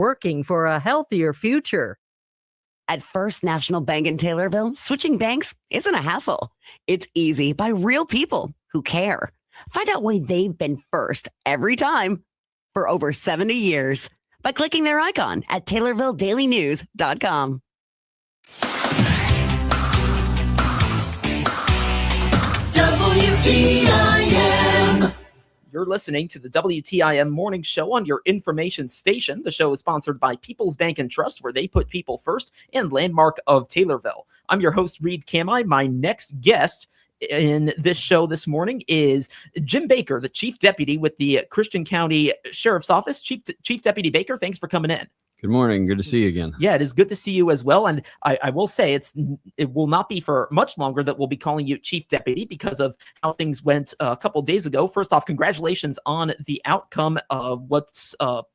working for a healthier future. At First National Bank in Taylorville, switching banks isn't a hassle. It's easy by real people who care. Find out why they've been first every time for over 70 years by clicking their icon at TaylorvilleDailyNews.com. WTIM. You're listening to the WTIM Morning Show on your information station. The show is sponsored by People's Bank and Trust, where they put people first, and Landmark of Taylorville. I'm your host, Reed Kamai. My next guest in this show this morning is Jim Baker, the Chief Deputy with the Christian County Sheriff's Office. Chief Deputy Baker, thanks for coming in. Good morning. Good to see you again. Yeah, it is good to see you as well. And I will say it will not be for much longer that we'll be calling you Chief Deputy because of how things went a couple days ago. First off, congratulations on the outcome of what's I'll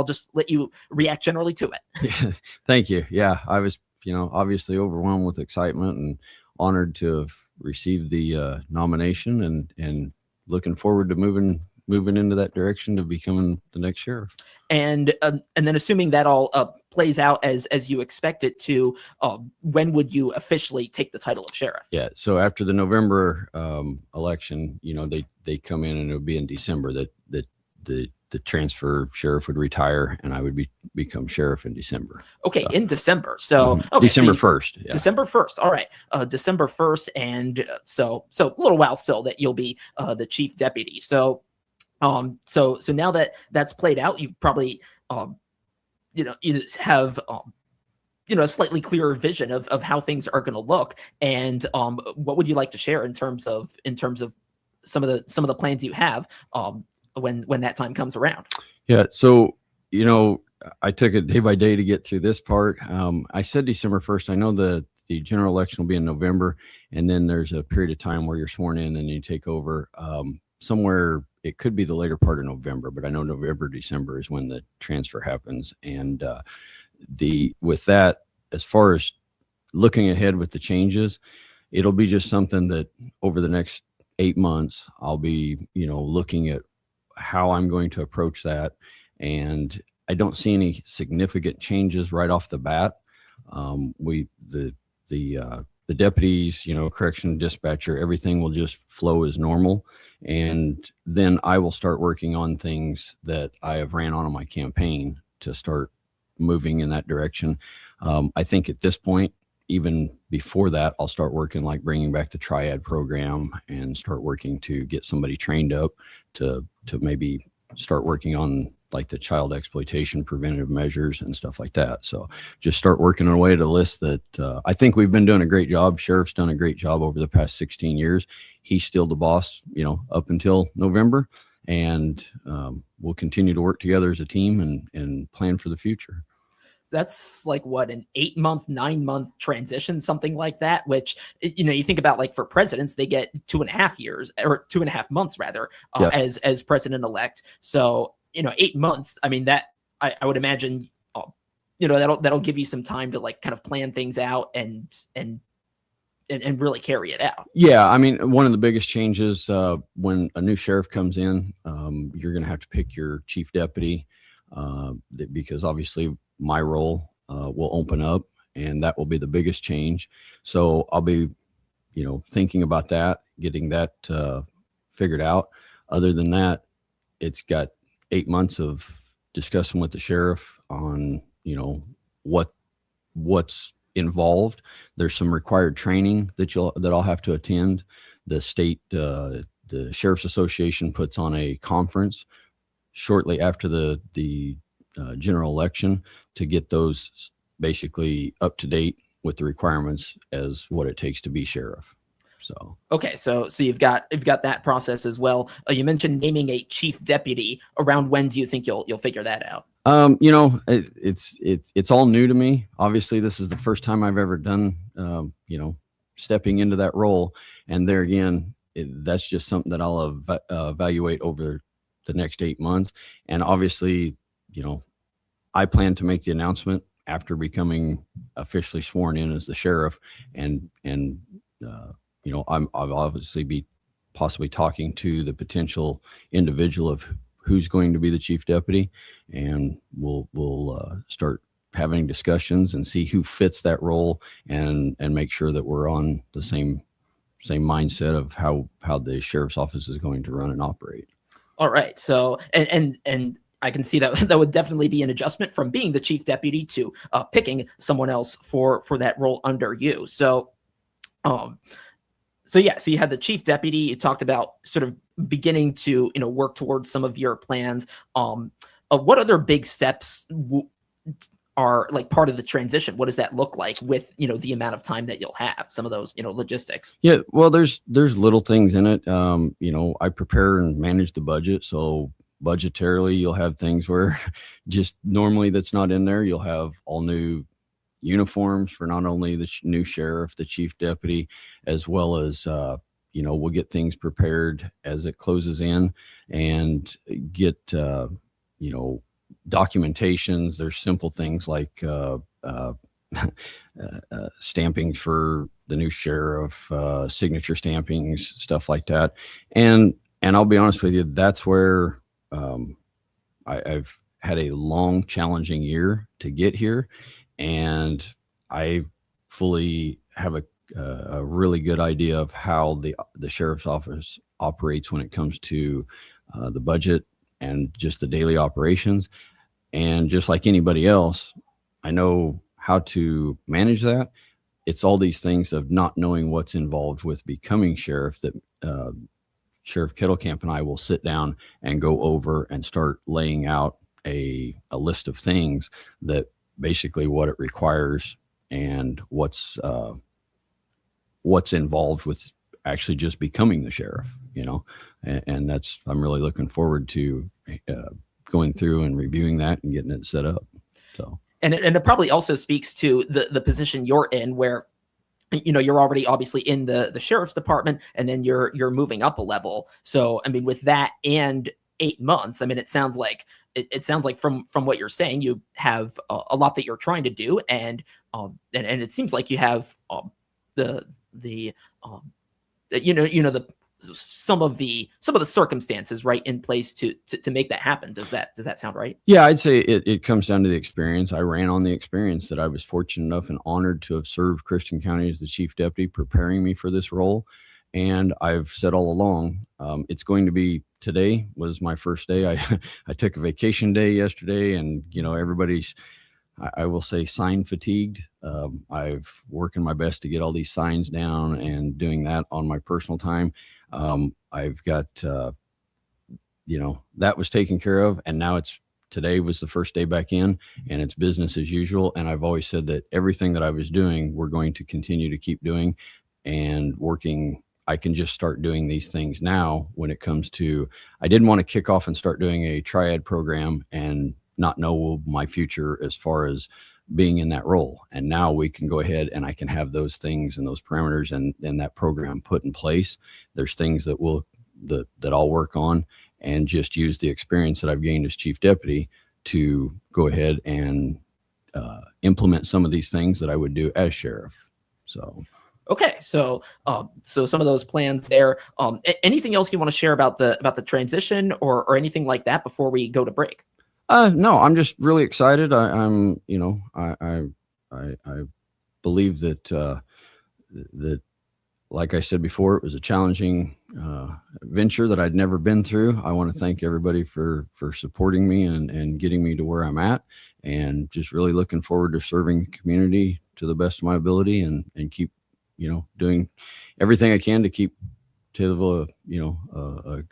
just let you react generally to it. Yes, thank you. Yeah, I was, obviously overwhelmed with excitement and honored to have received the nomination and looking forward to moving into that direction to becoming the next sheriff. And then assuming that all plays out as you expect it to, when would you officially take the title of sheriff? Yeah. So after the November election, they come in and it would be in December that the transfer sheriff would retire and I would become sheriff in December. Okay. So, in December. So okay, December 1st. Yeah. December 1st. All right. December 1st. And so a little while still that you'll be the chief deputy. So now that that's played out, you probably, you have, a slightly clearer vision of how things are going to look. And what would you like to share in terms of some of the plans you have when that time comes around? Yeah. So, I took it day by day to get through this part. I said December 1st. I know the general election will be in November, and then there's a period of time where you're sworn in and you take over somewhere. It could be the later part of November, but I know November, December is when the transfer happens. And with that, as far as looking ahead with the changes, it'll be just something that over the next 8 months, I'll be, looking at how I'm going to approach that. And I don't see any significant changes right off the bat. The deputies, correction dispatcher, everything will just flow as normal. And then I will start working on things that I have ran on my campaign to start moving in that direction. I think at this point, even before that, I'll start working like bringing back the triad program and start working to get somebody trained up to maybe start working on like the child exploitation preventative measures and stuff like that. So just start working on a way to list that. I think we've been doing a great job. Sheriff's done a great job over the past 16 years. He's still the boss, up until November, and we'll continue to work together as a team and plan for the future. That's like what, an 8-month, 9-month transition, something like that, which, you think about like for presidents, they get 2.5 years or 2.5 months rather, as president elect. So, 8 months, I mean, that I would imagine, that'll give you some time to like kind of plan things out and really carry it out. Yeah. I mean, one of the biggest changes when a new sheriff comes in, you're going to have to pick your chief deputy because obviously my role will open up and that will be the biggest change. So I'll be, thinking about that, getting that figured out. Other than that, it's got 8 months of discussing with the sheriff on, what's involved. There's some required training that I'll have to attend. The state, the Sheriff's Association puts on a conference shortly after the general election to get those basically up to date with the requirements as what it takes to be sheriff. So okay, so you've got that process as well. You mentioned naming a chief deputy. Around when do you think you'll figure that out? It's all new to me. Obviously, this is the first time I've ever done stepping into that role, and there again, that's just something that I'll evaluate over the next 8 months. And obviously, I plan to make the announcement after becoming officially sworn in as the sheriff, and I'll obviously be possibly talking to the potential individual of who's going to be the chief deputy, and we'll start having discussions and see who fits that role, and make sure that we're on the same mindset of how the sheriff's office is going to run and operate. All right. So, and I can see that that would definitely be an adjustment from being the chief deputy to picking someone else for that role under you. So, so you had the chief deputy. You talked about sort of beginning to work towards some of your plans. What other big steps are like part of the transition? What does that look like with the amount of time that you'll have? Some of those logistics. Yeah, well, there's little things in it. I prepare and manage the budget, so budgetarily you'll have things where just normally that's not in there. You'll have all new uniforms for not only the new sheriff, the chief deputy, as well as we'll get things prepared as it closes in, and get documentations. There's simple things like stampings for the new sheriff, signature stampings, stuff like that. And I'll be honest with you, that's where I've had a long, challenging year to get here, and I fully have a really good idea of how the sheriff's office operates when it comes to the budget and just the daily operations. And just like anybody else, I know how to manage that. It's all these things of not knowing what's involved with becoming sheriff that Sheriff Kettlecamp and I will sit down and go over and start laying out a list of things that basically what it requires and what's involved with actually just becoming the sheriff, and that's, I'm really looking forward to going through and reviewing that and getting it set up. So, and it probably also speaks to the position you're in, where you're already obviously in the sheriff's department, and then you're moving up a level. So I mean, with that and 8 months, I mean, it sounds like from what you're saying, you have a lot that you're trying to do, and it seems like you have some of the circumstances right in place to make that happen. Does that sound right? Yeah, I'd say it comes down to the experience. I ran on the experience that I was fortunate enough and honored to have served Christian County as the chief deputy, preparing me for this role. And I've said all along, it's going to be, today was my first day. I took a vacation day yesterday, and everybody's, I will say, sign fatigued. I've working my best to get all these signs down and doing that on my personal time. I've got, that was taken care of, and now today was the first day back in, and it's business as usual. And I've always said that everything that I was doing, we're going to continue to keep doing and working. I can just start doing these things now when it comes to, I didn't want to kick off and start doing a triad program and not know my future as far as being in that role. And now we can go ahead and I can have those things and those parameters and that program put in place. There's things that I'll work on and just use the experience that I've gained as chief deputy to go ahead and implement some of these things that I would do as sheriff. So. Okay, so some of those plans there. Anything else you want to share about the transition or anything like that before we go to break? No, I'm just really excited. I believe that like I said before, it was a challenging venture that I'd never been through. I want to thank everybody for supporting me and getting me to where I'm at, and just really looking forward to serving the community to the best of my ability and keep doing everything I can to keep Taylorville,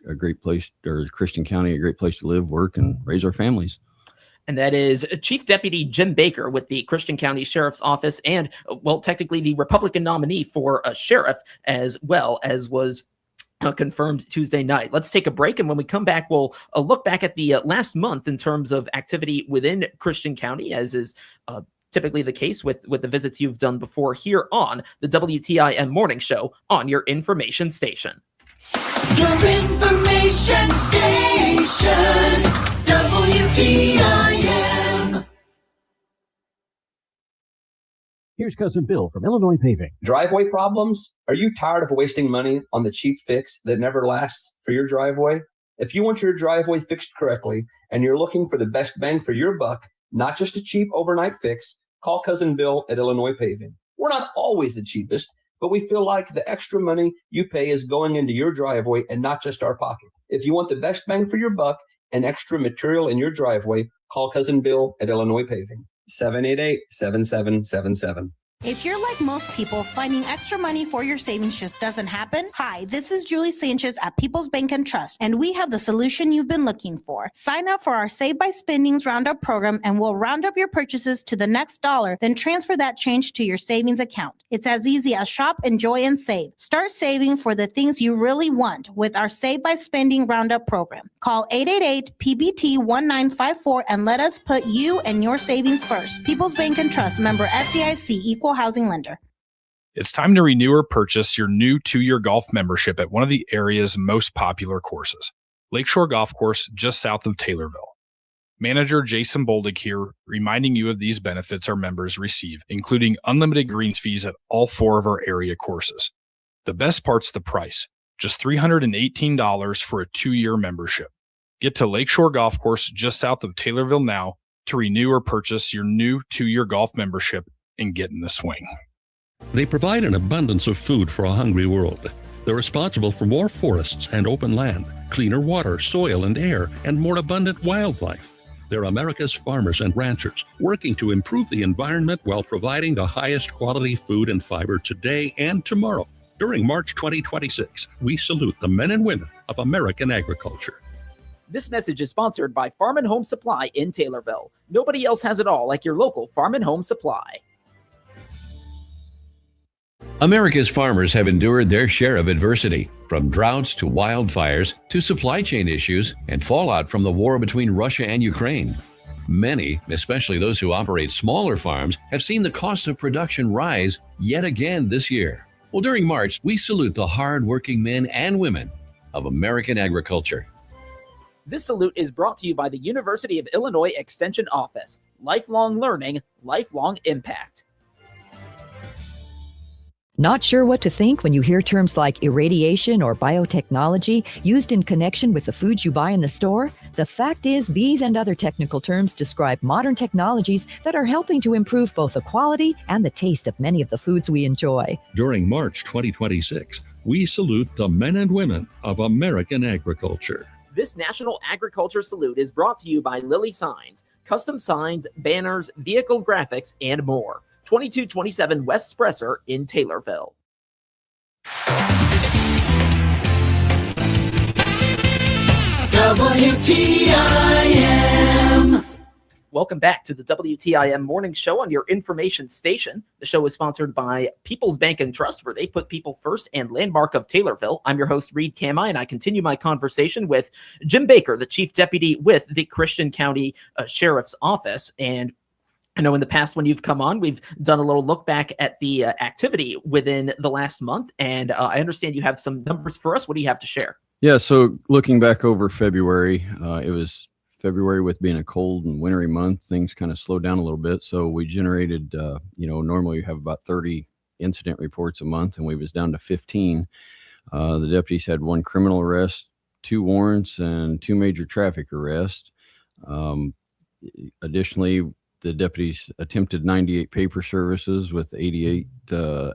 a great place, or Christian County, a great place to live, work, and raise our families. And that is Chief Deputy Jim Baker with the Christian County Sheriff's Office, and, well, technically the Republican nominee for a sheriff, as well as was confirmed Tuesday night. Let's take a break, and when we come back, we'll look back at the last month in terms of activity within Christian County, as is typically the case with the visits you've done before here on the WTIM Morning Show on your information station. Your information station, WTIM. Here's Cousin Bill from Illinois Paving. Driveway problems? Are you tired of wasting money on the cheap fix that never lasts for your driveway? If you want your driveway fixed correctly and you're looking for the best bang for your buck, not just a cheap overnight fix, call Cousin Bill at Illinois Paving. We're not always the cheapest, but we feel like the extra money you pay is going into your driveway and not just our pocket. If you want the best bang for your buck and extra material in your driveway, call Cousin Bill at Illinois Paving. 788-7777. If you're like most people, finding extra money for your savings just doesn't happen. Hi, this is Julie Sanchez at People's Bank and Trust, and we have the solution you've been looking for. Sign up for our Save by Spendings Roundup program, and we'll round up your purchases to the next dollar, then transfer that change to your savings account. It's as easy as shop, enjoy, and save. Start saving for the things you really want with our Save by Spending Roundup program. Call 888-PBT-1954 and let us put you and your savings first. People's Bank and Trust, member FDIC, equal housing lender. It's time to renew or purchase your new 2-year golf membership at one of the area's most popular courses, Lakeshore Golf Course, just south of Taylorville. Manager Jason Boldig here, reminding you of these benefits our members receive, including unlimited greens fees at all 4 of our area courses. The best part's the price, just $318 for a 2-year membership. Get to Lakeshore Golf Course, just south of Taylorville now to renew or purchase your new 2-year golf membership and get in the swing. They provide an abundance of food for a hungry world. They're responsible for more forests and open land, cleaner water, soil and air, and more abundant wildlife. They're America's farmers and ranchers, working to improve the environment while providing the highest quality food and fiber today and tomorrow. During March 2026, we salute the men and women of American agriculture. This message is sponsored by Farm and Home Supply in Taylorville. Nobody else has it all like your local Farm and Home Supply. America's farmers have endured their share of adversity, from droughts to wildfires to supply chain issues and fallout from the war between Russia and Ukraine. Many, especially those who operate smaller farms, have seen the cost of production rise yet again this year. Well, during March, we salute the hard-working men and women of American agriculture. This salute is brought to you by the University of Illinois Extension Office. Lifelong learning, lifelong impact. Not sure what to think when you hear terms like irradiation or biotechnology used in connection with the foods you buy in the store? The fact is, these and other technical terms describe modern technologies that are helping to improve both the quality and the taste of many of the foods we enjoy. During March 2026, we salute the men and women of American agriculture. This National Agriculture Salute is brought to you by Lily Signs, custom signs, banners, vehicle graphics, and more. 2227 West Spresser in Taylorville. WTIM. Welcome back to the WTIM Morning Show on your information station. The show is sponsored by People's Bank and Trust, where they put people first, and Landmark of Taylorville. I'm your host, Reed Kamai, and I continue my conversation with Jim Baker, the Chief Deputy with the Christian County Sheriff's Office. And I know in the past when you've come on, we've done a little look back at the activity within the last month, and I understand you have some numbers for us. What do you have to share? Yeah, so looking back over February, it was February with being a cold and wintry month, things kind of slowed down a little bit. So we generated, normally you have about 30 incident reports a month, and we was down to 15. The deputies had 1 criminal arrest, 2 warrants, and 2 major traffic arrests. Additionally, the deputies attempted 98 paper services with 88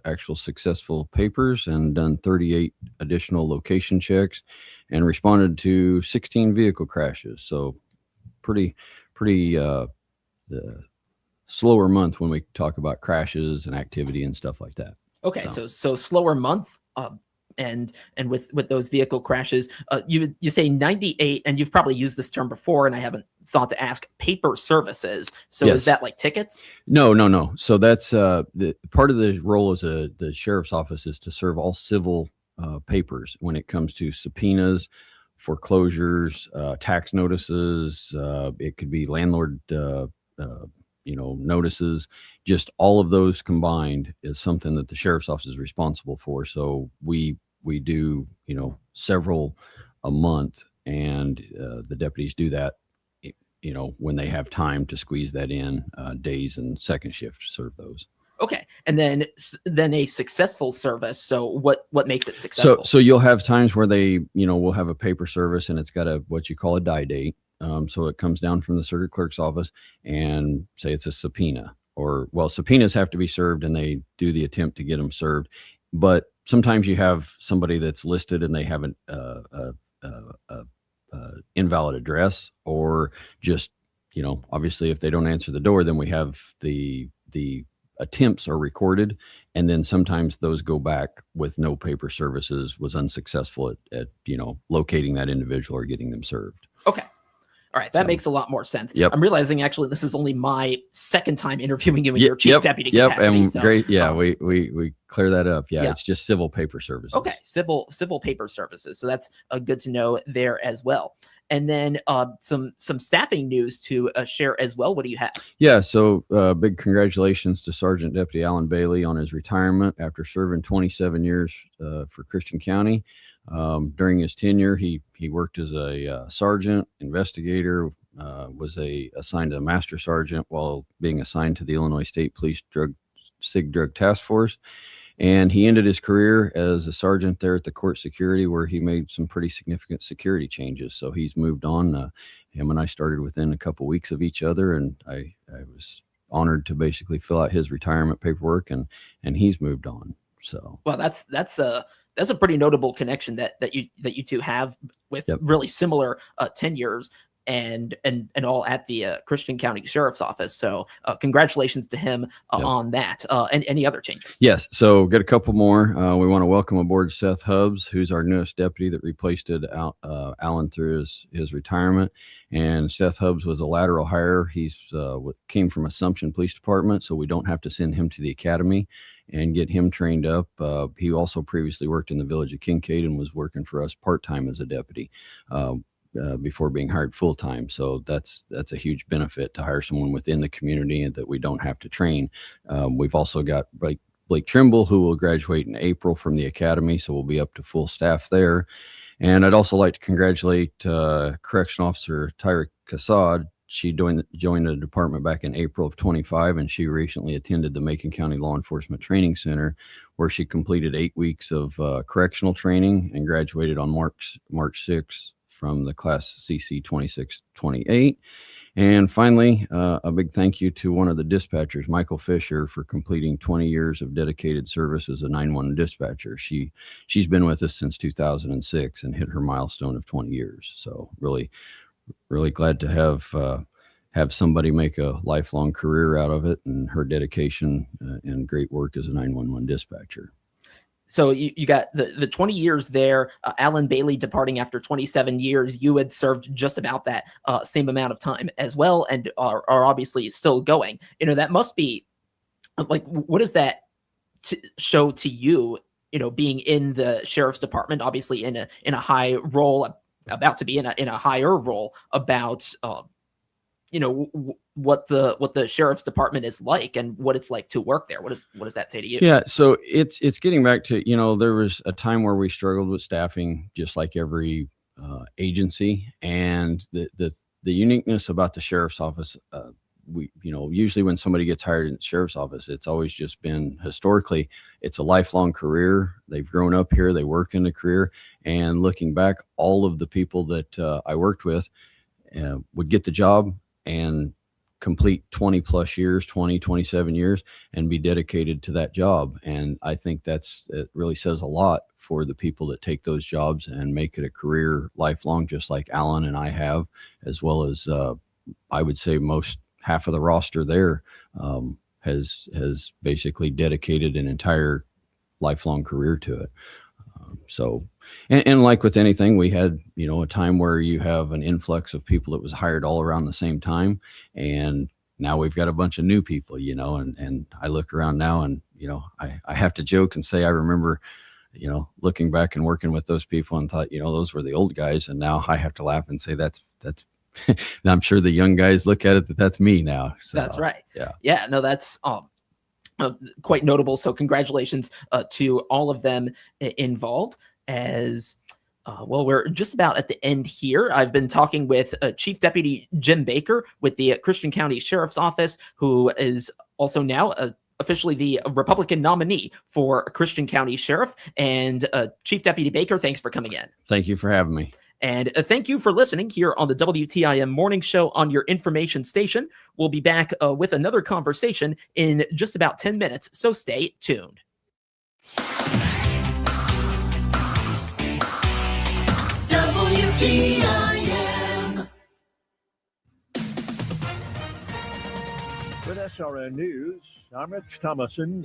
actual successful papers, and done 38 additional location checks, and responded to 16 vehicle crashes. So pretty slower month when we talk about crashes and activity and stuff like that. Okay, so slower month. And with those vehicle crashes, you say 98, and you've probably used this term before, and I haven't thought to ask, paper services. So Yes. Is that like tickets? No. So that's the part of the role as the sheriff's office is to serve all civil papers when it comes to subpoenas, foreclosures, tax notices. It could be landlord notices. Just all of those combined is something that the sheriff's office is responsible for. So we do, several a month, and the deputies do that, when they have time to squeeze that in, days and second shift to serve those. Okay, and then a successful service. So what makes it successful? So you'll have times where they, will have a paper service and it's got what you call a die date. So it comes down from the circuit clerk's office and say it's a subpoena, or subpoenas have to be served and they do the attempt to get them served. But sometimes you have somebody that's listed and they have an invalid address, or just, obviously if they don't answer the door, then we have the attempts are recorded, and then sometimes those go back with no paper services, was unsuccessful at locating that individual or getting them served. Okay. All right, that makes a lot more sense. Yep. I'm realizing actually this is only my second time interviewing you in your chief deputy capacity. And so, great. Yeah, we clear that up. Yeah, it's just civil paper services. Okay, civil paper services. So that's good to know there as well. And then some staffing news to share as well. What do you have? Yeah, so big congratulations to Sergeant Deputy Alan Bailey on his retirement after serving 27 years for Christian County. During his tenure, he worked as a sergeant, investigator, was assigned a master sergeant while being assigned to the Illinois State Police SIG Drug Task Force. And he ended his career as a sergeant there at the court security, where he made some pretty significant security changes. So he's moved on. Him and I started within a couple weeks of each other, and I was honored to basically fill out his retirement paperwork, and he's moved on. So, well, that's a pretty notable connection that you two have with really similar tenures and all at the Christian County Sheriff's Office. So congratulations to him on that. And any other changes? Yes. So got a couple more. We want to welcome aboard Seth Hubbs, who's our newest deputy that replaced Alan through his retirement. And Seth Hubbs was a lateral hire. He's came from Assumption Police Department, so we don't have to send him to the academy and get him trained up. He also previously worked in the village of Kincaid and was working for us part-time as a deputy before being hired full-time. So that's a huge benefit to hire someone within the community and that we don't have to train. We've also got Blake Trimble, who will graduate in April from the academy, so we'll be up to full staff there. And I'd also like to congratulate Correction Officer Tyra Kassad. She joined the department back in April of 25, and she recently attended the Macon County Law Enforcement Training Center, where she completed 8 weeks of correctional training and graduated on March 6th from the class CC 2628. And finally, a big thank you to one of the dispatchers, Michael Fisher, for completing 20 years of dedicated service as a 911 dispatcher. She's been with us since 2006 and hit her milestone of 20 years. So really glad to have somebody make a lifelong career out of it, and her dedication and great work as a 911 dispatcher. So you got the 20 years there, Alan Bailey departing after 27 years. You had served just about that same amount of time as well, and are obviously still going. That must be like, what does that show to you? Being in the sheriff's department, obviously in a high role, about to be in a higher role, about what the sheriff's department is like and what it's like to work there. What does that say to you? Yeah, so it's getting back to, there was a time where we struggled with staffing, just like every agency, and the uniqueness about the sheriff's office. We usually when somebody gets hired in the sheriff's office, it's always just been, historically, it's a lifelong career. They've grown up here, they work in the career, and looking back, all of the people that I worked with would get the job and complete 20 plus years, 27 years, and be dedicated to that job. And I think it really says a lot for the people that take those jobs and make it a career lifelong, just like Alan and I have, as well as I would say half of the roster there has basically dedicated an entire lifelong career to it. So, and like with anything, we had, a time where you have an influx of people that was hired all around the same time. And now we've got a bunch of new people, and I look around now and, I have to joke and say, I remember, looking back and working with those people and thought, those were the old guys. And now I have to laugh and say, that's I'm sure the young guys look at it that's me now. So, that's right. Yeah. Yeah. No, that's quite notable. So congratulations to all of them involved. As well, we're just about at the end here. I've been talking with Chief Deputy Jim Baker with the Christian County Sheriff's Office, who is also now officially the Republican nominee for Christian County Sheriff. And Chief Deputy Baker, thanks for coming in. Thank you for having me. And thank you for listening here on the WTIM Morning Show on your information station. We'll be back with another conversation in just about 10 minutes, so stay tuned. WTIM. With SRN News, I'm Rich Thomason.